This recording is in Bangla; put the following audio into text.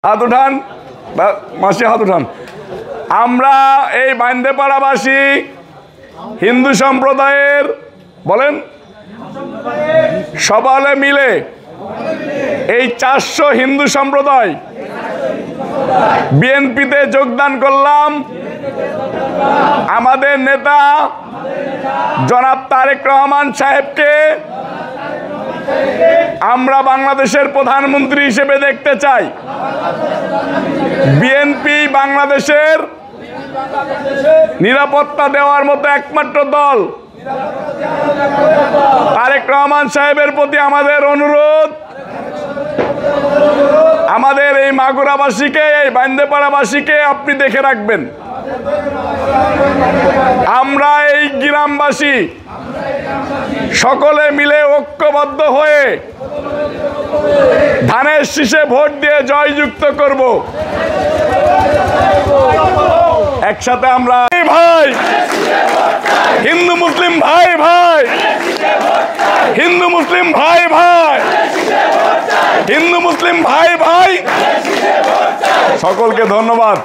হাত উঠান, মাসি হাত উঠান। আমরা এই বান্দেপাড়াবাসী হিন্দু সম্প্রদায়ের বলেন সবালে মিলে এই 400 হিন্দু সম্প্রদায় বিএনপিতে যোগদান করলাম। আমাদের নেতা জনাব তারেক রহমান সাহেবকে আমরা বাংলাদেশের প্রধানমন্ত্রী হিসেবে দেখতে চাই। বিএনপি বাংলাদেশের নিরাপত্তা দেওয়ার মতো একমাত্র দল। তারেক রহমান সাহেবের প্রতি আমাদের অনুরোধ, আমাদের এই মাগুরাবাসীকে, এই বান্দেপাড়াবাসীকে আপনি দেখে রাখবেন। আমরা এই গ্রামবাসী সকলে মিলে ঐক্যবদ্ধ হয়ে ধানের শীষে ভোট দিয়ে জয়যুক্ত করব। একসাথে আমরা ভাই হিন্দু মুসলিম ভাই ভাই, হিন্দু মুসলিম ভাই ভাই, হিন্দু মুসলিম ভাই ভাই। সকলকে ধন্যবাদ।